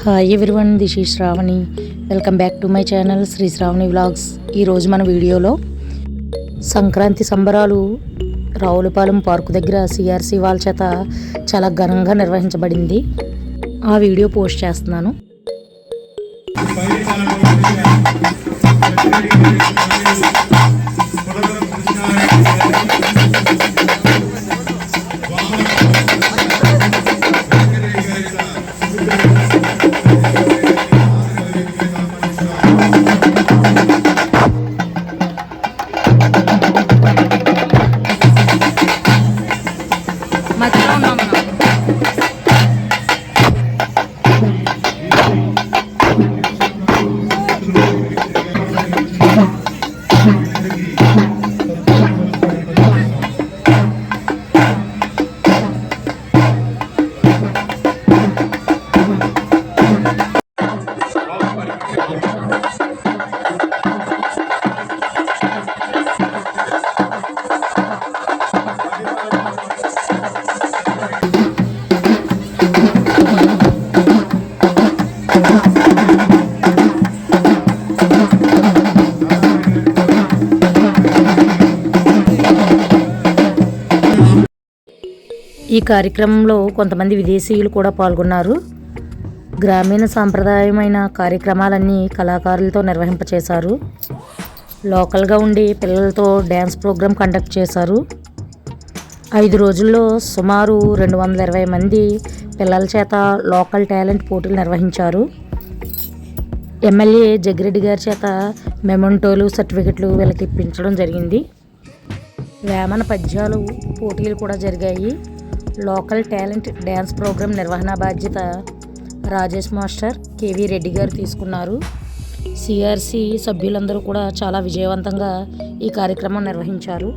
Hi everyone, this is Sravani. Welcome back to my channel Sri Sravani vlogs. ఈరోజు మన వీడియోలో సంక్రాంతి సంబరాలు రావులపాలెం పార్కు దగ్గర సిఆర్సి వాళ్ళ చేత చాలా ఘనంగా నిర్వహించబడింది. ఆ వీడియో పోస్ట్ చేస్తున్నాను. ఈ కార్యక్రమంలో కొంతమంది విదేశీయులు కూడా పాల్గొన్నారు. గ్రామీణ సాంప్రదాయమైన కార్యక్రమాలన్నీ కళాకారులతో నిర్వహింపచేశారు. లోకల్గా ఉండి పిల్లలతో డ్యాన్స్ ప్రోగ్రాం కండక్ట్ చేశారు. 5 రోజుల్లో సుమారు 220 మంది పిల్లల చేత లోకల్ టాలెంట్ పోటీలు నిర్వహించారు. ఎమ్మెల్యే జగ్గిరెడ్డి గారి చేత మెమోంటోలు, సర్టిఫికెట్లు వీళ్ళకి ఇప్పించడం జరిగింది. వేమన పద్యాలు పోటీలు కూడా జరిగాయి. లోకల్ టాలెంట్ డ్యాన్స్ ప్రోగ్రాం నిర్వహణ బాధ్యత రాజేష్ మాస్టర్, కేవీ రెడ్డి గారు తీసుకున్నారు. సిఆర్సి సభ్యులందరూ కూడా చాలా విజయవంతంగా ఈ కార్యక్రమం నిర్వహించారు.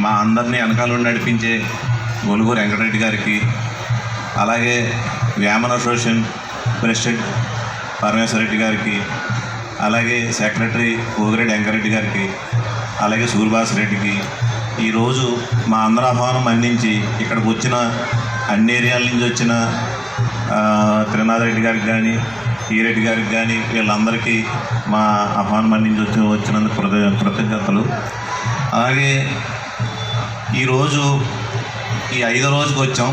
మా అందరినీ వెనకాల నడిపించే గొలుగూరు వెంకటరెడ్డి గారికి, అలాగే వేమన అసోసియేషన్ ప్రెసిడెంట్ పరమేశ్వరరెడ్డి గారికి, అలాగే సెక్రటరీ ఓగిరెడ్డి వెంకరెడ్డి గారికి, అలాగే సూర్యభాస్ రెడ్డికి ఈరోజు మా అందరి ఆహ్వానం అందించి ఇక్కడికి వచ్చిన అన్ని ఏరియాల నుంచి వచ్చిన త్రినాథ్ రెడ్డి గారికి కానీ, ఈరెడ్డి గారికి కానీ వీళ్ళందరికీ మా ఆహ్వానం మన్నించి వచ్చినందుకు కృతజ్ఞతలు. అలాగే ఈరోజు ఈ 5వ రోజుకి వచ్చాం.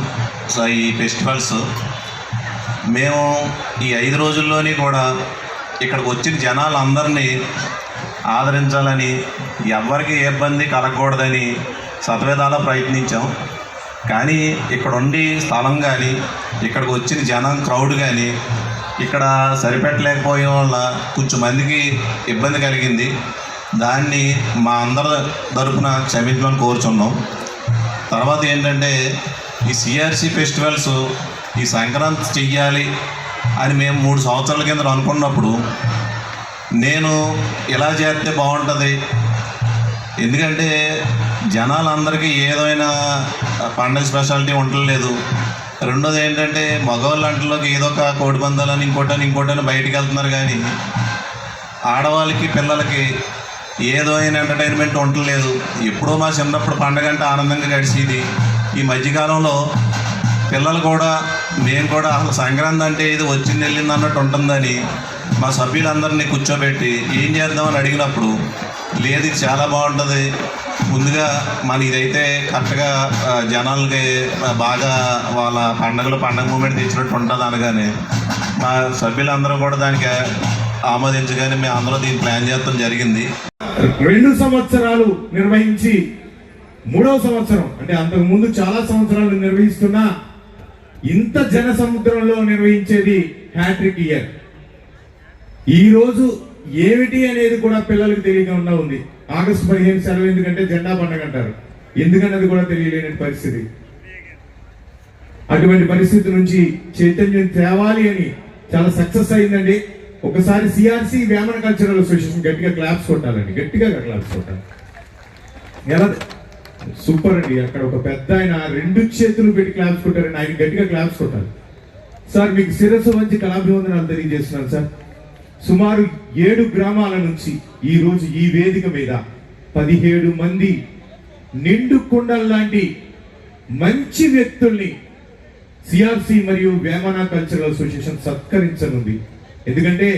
సో ఈ ఫెస్టివల్స్ మేము ఈ 5 రోజుల్లోని కూడా ఇక్కడికి వచ్చిన జనాలందరినీ ఆదరించాలని, ఎవరికి ఏ ఇబ్బంది కలగకూడదని శతవిధాలా ప్రయత్నించాం. కానీ ఇక్కడ ఉండి స్థలం కానీ, ఇక్కడికి వచ్చిన జనం క్రౌడ్ కానీ ఇక్కడ సరిపెట్టలేకపోయే వల్ల కొంచెం మందికి ఇబ్బంది కలిగింది. దాన్ని మా అందరి తరపున క్షమించమని కోరుచున్నాం. తర్వాత ఏంటంటే ఈ సిఆర్సి ఫెస్టివల్స్ ఈ సంక్రాంతి చెయ్యాలి అని మేము 3 సంవత్సరాల కింద అనుకున్నప్పుడు నేను ఇలా చేస్తే బాగుంటుంది. ఎందుకంటే జనాలందరికీ ఏదైనా పండుగ స్పెషాలిటీ ఉండలేదు. రెండోది ఏంటంటే మగవాళ్ళ అంటలోకి ఏదో ఒక కోడి పందాలని ఇంకోటని బయటికి వెళ్తున్నారు. కానీ ఆడవాళ్ళకి పిల్లలకి ఏదో అయినా ఎంటర్టైన్మెంట్ ఉండలేదు. ఎప్పుడో మా చిన్నప్పుడు పండగ అంటే ఆనందంగా గడిచేది. ఈ మధ్యకాలంలో పిల్లలు కూడా మేము కూడా అసలు సంక్రాంతి అంటే ఇది వచ్చింది వెళ్ళింది అన్నట్టు ఉంటుందని మా సభ్యులందరినీ కూర్చోబెట్టి ఏం చేద్దామని అడిగినప్పుడు, లేదు ఇది చాలా బాగుంటుంది, ముందుగా మన ఇదైతే కరెక్ట్గా జనాలకి బాగా వాళ్ళ పండగ మూమెంట్ తెచ్చినట్టు ఉంటుంది అనగానే మా సభ్యులందరూ కూడా దానికి ఆమోదించగానే మేము అందరూ దీన్ని ప్లాన్ చేయడం జరిగింది. 2 సంవత్సరాలు నిర్వహించి 3వ సంవత్సరం అంటే అంతకు ముందు చాలా సంవత్సరాలు నిర్వహిస్తున్న ఇంత జన సముద్రంలో నిర్వహించేది హ్యాట్రిక్ ఇయర్. ఈ రోజు ఏమిటి అనేది కూడా పిల్లలకు తెలియకుండా ఉంది. ఆగస్టు 15 సెలవు ఎందుకంటే జెండా పండుగ అంటారు, ఎందుకన్నది కూడా తెలియలేని పరిస్థితి. అటువంటి పరిస్థితి నుంచి చైతన్యం తేవాలి అని చాలా సక్సెస్ అయిందండి. ఒకసారి సిఆర్సి వేమన కల్చరల్ అసోసియేషన్ గట్టిగా క్లాప్స్ కొట్టాలండి, గట్టిగా క్లాప్స్ కొట్టాలి. ఎలా సూపర్ అండి. అక్కడ ఒక పెద్ద ఆయన 2 చేతులు పెట్టి క్లాప్స్ కొట్టారండి, ఆయన గట్టిగా క్లాప్స్ కొట్టాలి. సార్ మీకు శిరస్సు వంచి కళాభివందనాలు తెలియజేస్తున్నాను సార్. సుమారు 7 గ్రామాల నుంచి ఈ రోజు ఈ వేదిక మీద 17 మంది నిండు కుండల్ లాంటి మంచి వ్యక్తుల్ని సిఆర్సి మరియు వేమన కల్చరల్ అసోసియేషన్ సత్కరించనుంది. ఎందుకంటే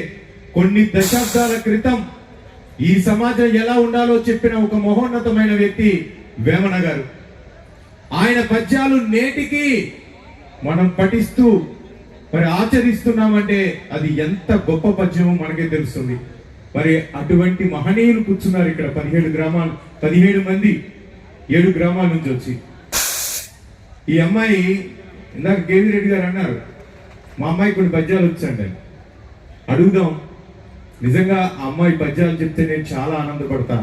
కొన్ని దశాబ్దాల క్రితం ఈ సమాజం ఎలా ఉండాలో చెప్పిన ఒక మహోన్నతమైన వ్యక్తి వేమన గారు. ఆయన పద్యాలు నేటికి మనం పఠిస్తూ మరి ఆచరిస్తున్నామంటే అది ఎంత గొప్ప పద్యమో మనకే తెలుస్తుంది. మరి అటువంటి మహనీయులు కూర్చున్నారు ఇక్కడ 17 మంది 7 గ్రామాల నుంచి వచ్చి. ఈ అమ్మాయి ఇందాక కేవీ రెడ్డి గారు అన్నారు, మా అమ్మాయి కొన్ని పద్యాలు వచ్చండి. అడుగుదాం, నిజంగా ఆ అమ్మాయి పద్యాలు చెప్తే నేను చాలా ఆనందపడతా.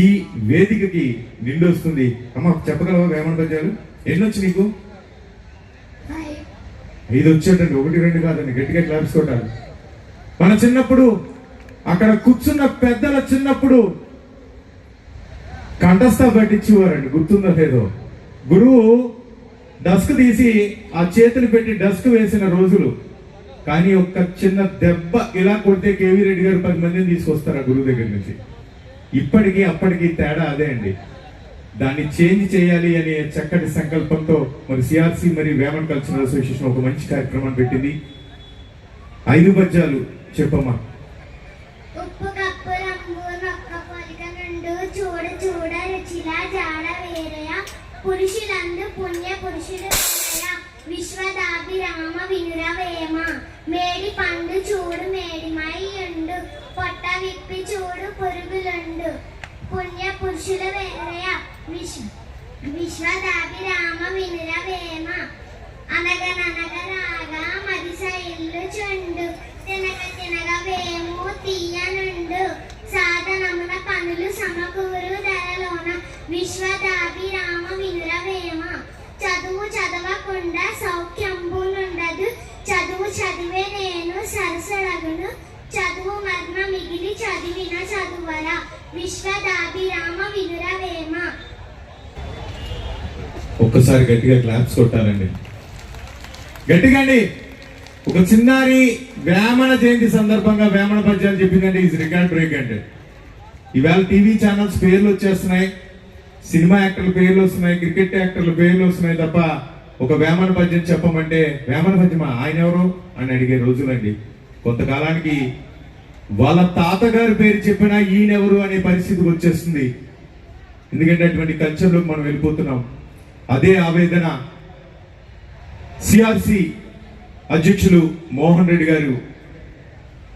ఈ వేదికకి నిండు వస్తుంది. అమ్మ చెప్పగలవా వేమన పద్యాలు ఎన్ని వచ్చి నీకు? 5 వచ్చేటండి, 1 2 కాదండి, గట్టిగా క్లాప్స్ కొట్టాలి. మన చిన్నప్పుడు అక్కడ కూర్చున్న పెద్దల చిన్నప్పుడు కంఠస్థ పట్టించేవారండి, గుర్తుందో లేదో. గురువు డస్క్ తీసి ఆ చేతులు పెట్టి డస్క్ వేసిన రోజులు. కానీ ఒక్క చిన్న దెబ్బ ఇలా కొడితే కేవీ రెడ్డి గారు 10 మందిని తీసుకొస్తారు ఆ గురువు దగ్గర నుంచి. ఇప్పటికీ అప్పటికి తేడా అదే అండి. దాన్ని చేంజ్ చేయాలి అనే చక్కటి సంకల్పంతో మరి సిఆర్సి మరియు వేమన్ కల్చరల్ అసోసియేషన్ ఒక మంచి కార్యక్రమాన్ని పెట్టింది. 5 పద్యాలు చెప్పమ్మా. ఉప్పు కప్పు రంగు నొక్క పొలిక నుండు చూడ చూడ రుచిలా జాడ వేరయ పురుషులందు పుణ్య పురుషులు వేరయ విశ్వదాభిరామ వినురవేమ మేడి పండు చూడు మేడిమయ్యుండు పొట్ట విప్పి చూడు పురుగులుండు పుణ్య పురుషుల వేరయ విశ్వదాభిరామ వినురవేమ అనగననగరాగా మదిస ఇల్లు చుండు తినగ తినగ వేము తీయనుండు సాధనమున పనులు సమకూరు ధరలోన విశ్వదాభిరామ వినురవేమ చదువు చదవకుండా సౌఖ్యంబునుండదు చదువు చదివే నేను సరసడగును చదువు మర్మ మిగిలి చదివిన చదువర విశ్వదాభిరామ వినురవేమ. ఒక్కసారి గట్టిగా క్లాప్స్ కొట్టాలండి, గట్టిగా అండి. ఒక చిన్నారి వేమన జయంతి సందర్భంగా వేమన పద్యాలు చెప్పిందంటే ఇది రికార్డ్ బ్రేక్ అంటే. ఇవాళ టీవీ ఛానల్స్ పేర్లు వచ్చేస్తున్నాయి, సినిమా యాక్టర్ల పేర్లు వస్తున్నాయి, క్రికెట్ యాక్టర్ల పేర్లు వస్తున్నాయి తప్ప ఒక వేమన పద్యం చెప్పమంటే వేమన పద్యమా ఆయన ఎవరు అని అడిగే రోజులండి. కొంతకాలానికి వాళ్ళ తాతగారి పేరు చెప్పినా ఈయనెవరు అనే పరిస్థితికి వచ్చేస్తుంది. ఎందుకంటే అటువంటి కల్చర్లోకి మనం వెళ్ళిపోతున్నాం. అదే ఆవేదన సిఆర్సి అధ్యక్షులు మోహన్ రెడ్డి గారు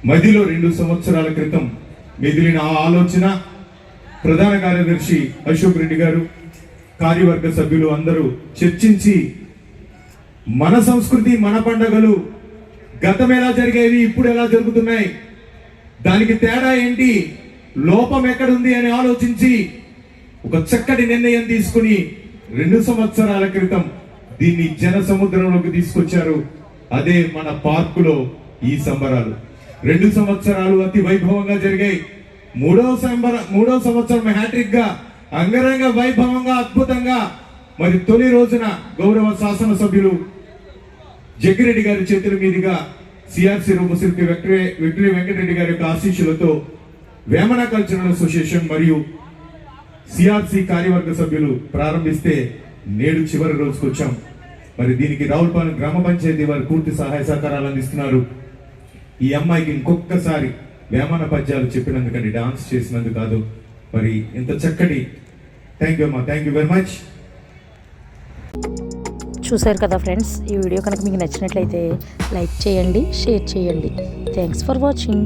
మదిలో 2 సంవత్సరాల క్రితం మెదిలిన ఆ ఆలోచన ప్రధాన కార్యదర్శి అశోక్ రెడ్డి గారు, కార్యవర్గ సభ్యులు అందరూ చర్చించి మన సంస్కృతి, మన పండుగలు గతం ఎలా జరిగేవి, ఇప్పుడు ఎలా జరుగుతున్నాయి, దానికి తేడా ఏంటి, లోపం ఎక్కడుంది అని ఆలోచించి ఒక చక్కటి నిర్ణయం తీసుకుని 2 సంవత్సరాల క్రితం దీన్ని జన సముద్రంలోకి తీసుకొచ్చారు. అదే మన పార్కులో ఈ సంబరాలు. 2 సంవత్సరాలు అతి వైభవంగా జరిగాయి. మూడో సంవత్సరం హ్యాట్రిక్ గా అంగరంగ వైభవంగా అద్భుతంగా మరి తొలి రోజున గౌరవ శాసనసభ్యులు జగ్గిరెడ్డి గారి చేతుల మీదుగా సిఆర్సి రూపశిల్పి విక్టరీ వెంకటరెడ్డి గారి యొక్క ఆశీస్సులతో వేమన కల్చరల్ అసోసియేషన్ మరియు సిఆర్సి కార్యవర్గ సభ్యులు ప్రారంభిస్తే నేడు చివరి రోజుకు వచ్చాం. మరి దీనికి రావులపాలెం గ్రామ పంచాయతీ వారు పూర్తి సహాయ సహకారాలు అందిస్తున్నారు. ఈ అమ్మాయికి ఇంకొకసారి వేమన పద్యాలు చెప్పినందుకండి, డాన్స్ చేసినందుకు కాదు. మరి ఇంత చక్కటి థ్యాంక్ యూ అమ్మా, థ్యాంక్ యూ వెరీ మచ్. చూశారు కదా ఫ్రెండ్స్, ఈ వీడియో కనుక మీకు నచ్చినట్లయితే లైక్ చేయండి, షేర్ చేయండి. Thanks for watching.